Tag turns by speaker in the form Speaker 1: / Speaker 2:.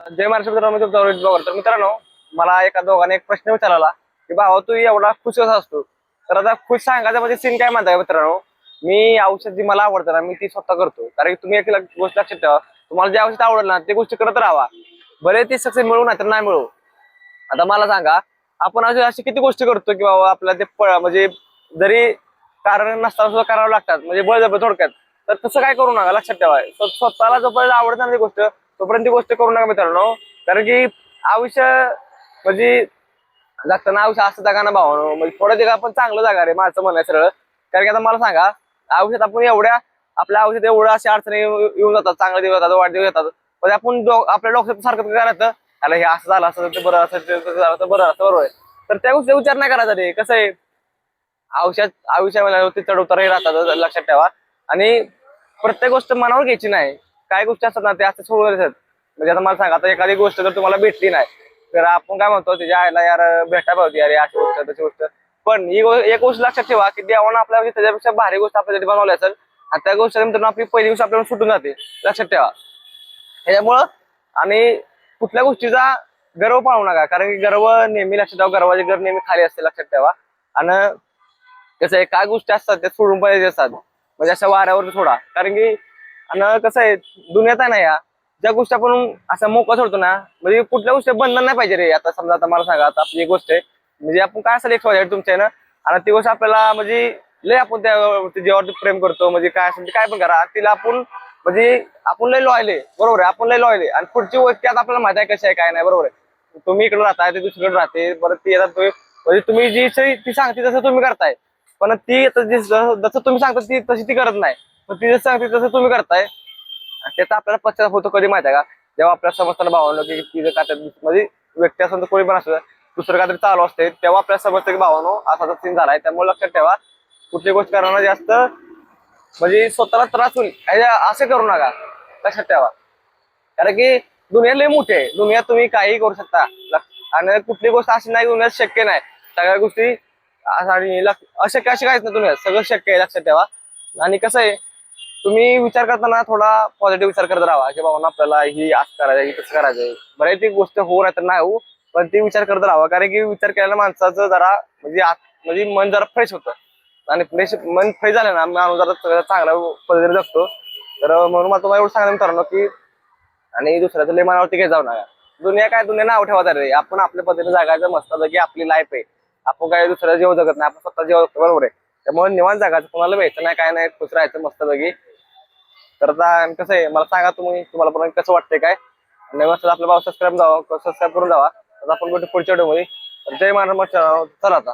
Speaker 1: जय महाराष्ट्र मित्रांनो, तुमचा रोहित ब्लॉगर. तर मित्रांनो, मला एका दोघांनी एक प्रश्न विचारला की भावा तू एवढा खुश कसा असतो. तर आता खुश सांगायचं म्हणजे सीन काय म्हणताय मित्रांनो, मी औषध जी मला आवडतं ना मी ती स्वतः करतो. कारण की तुम्ही एक गोष्ट लक्षात ठेवा, तुम्हाला जे औषध आवडेल ना ते गोष्टी करत राहावा. बरे ती सक्सेस मिळू नाही तर नाही मिळू. आता मला सांगा, आपण अशी किती गोष्टी करतो की बाबा आपल्याला ते म्हणजे जरी कारण नसताना सुद्धा करावं लागतात, म्हणजे बळजबरी थोडक्यात. तर तसं काय करू नका, लक्षात ठेवा. स्वतःला जोपर्यंत आवडत नाही ती गोष्ट तोपर्यंत ती गोष्ट करू नका मित्रांनो. कारण की आयुष्य म्हणजे जगताना आयुष्य असं जागा ना भावानो, म्हणजे थोडं जगा आपण चांगलं जागा रे माझं म्हणायचं सरळ. कारण की आता मला सांगा, आयुष्यात आपण एवढ्या आपल्या आयुष्यात एवढ्या अशा अडचणी येऊन जातात, चांगले दिवस येतात, वाईट दिवस येतात. म्हणजे आपण आपल्या डोक्यात सारखं काय राहतं, अरे हे असं झालं असं ते बरं असं ते तसं झालं तर बरं असं बरोबर आहे. तर त्या गोष्टी विचार नाही करायचा रे. कसं आहे, आयुष्यामध्ये चढ उतारही राहतात, लक्षात ठेवा. आणि प्रत्येक गोष्ट मनावर घ्यायची नाही. काही गोष्टी असतात ना ते असं सोडून देतात. म्हणजे आता मला सांगा, आता एखादी गोष्ट जर तुम्हाला भेटली नाही तर आपण काय म्हणतो, त्याच्या आईला यार भेटा पावती अरे अशी गोष्ट तशी गोष्ट. पण एक गोष्ट लक्षात ठेवा की देवानं आपल्याला त्याच्यापेक्षा भारी गोष्ट आपल्यासाठी बनवली असेल आणि त्या गोष्टी आपली पहिली गोष्ट आपल्याला सुटून जाते, लक्षात ठेवा. त्याच्यामुळं आणि कुठल्या गोष्टीचा गर्व पाळू नका. कारण की गर्व नेहमी लक्षात ठेवा, गर्वाचे घर नेहमी खाली असते, लक्षात ठेवा. आणि कसं आहे, काय गोष्टी असतात त्या सोडून पाहिजे असतात, म्हणजे अशा वाऱ्यावर सोडा. कारण की आणि कसं आहे, दुनियात आहे ना या ज्या गोष्टी आपण असं मोकळं सोडतो ना, म्हणजे कुठल्या गोष्टी बंधन नाही पाहिजे रे. आता समजा, आता मला सांगा, आता आपली एक गोष्ट आहे, म्हणजे आपण काय असेल एक तुमच्या ना, आणि ती गोष्ट आपल्याला म्हणजे लय आपण त्या जेव्हा प्रेम करतो, म्हणजे काय असेल काय पण करा तिला आपण म्हणजे आपण लय लॉयले, बरोबर आहे, आपण लय लॉयले. आणि पुढची व्यक्ती आता आपल्याला माहिती आहे कशी आहे काय नाही, बरोबर आहे. तुम्ही इकडे राहताय, ते दुसरीकडे राहते, परत ती येतात, म्हणजे तुम्ही जी ती सांगते तसं तुम्ही करताय. पण ती जसं तुम्ही सांगता ती तशी ती करत नाही. पण ती जसं सांगते तसं तुम्ही करताय. त्याचा आपल्याला पश्चाताप होतो कधी माहिती आहे का, जेव्हा आपल्याला समजताना भावनं की तिचं काय म्हणजे व्यक्ती असेल तर कोणी पण असतं, दुसरं काहीतरी चालू असते, तेव्हा आपल्याला समजतं की भावानो असा सीन झालाय. त्यामुळे लक्षात ठेवा, कुठली गोष्ट करणार जास्त म्हणजे स्वतःला त्रास होईल असे करू नका, लक्षात ठेवा. कारण की दुनिया लय मोठी आहे, दुनियात तुम्ही काही करू शकता. आणि कुठली गोष्ट अशी नाही दुनियात शक्य नाही. सगळ्या गोष्टी आणि अशक्य अशी काहीच नाही, दुनियात सगळं शक्य आहे, लक्षात ठेवा. आणि कसं आहे, तुम्ही विचार करताना थोडा पॉझिटिव्ह विचार करत राहा की बाबा आपल्याला ही असं करायचं, ही तसं करायचंय. बऱ्याच ती गोष्ट हो नाही तर नाही हो, पण ती विचार करत राहावा. कारण की विचार केल्याला माणसाचं जरा म्हणजे मन जरा फ्रेश होतं. आणि मन फ्रेश झालं ना, माणूस जरा चांगला पद्धतीने जगतो. तर म्हणून मला तुम्हाला एवढं सांगायचं मित्रांनो की, आणि दुसऱ्याचं लय मनावरती काही जाऊ नका. दुनिया नाव ठेवा रे. आपण आपल्या पद्धतीने जगायचं, मस्त की आपली लाईफ आहे. आपण काय दुसऱ्या जेव जगत नाही, आपण स्वतः जेव, बरोबर आहे. त्यामुळे निवांत जगायचं, कोणाला भेटतं नाही काय नाही, खुश राहायचं मस्त पैकी. तर आता कसं आहे, मला सांगा तुम्हाला पण कसं वाटतंय काय. नवीन असं आपल्या सबस्क्राईब करून जावा. तर आपण भेटू पुढच्या व्हिडिओ मध्ये. जय महाराष्ट्र. चला आता.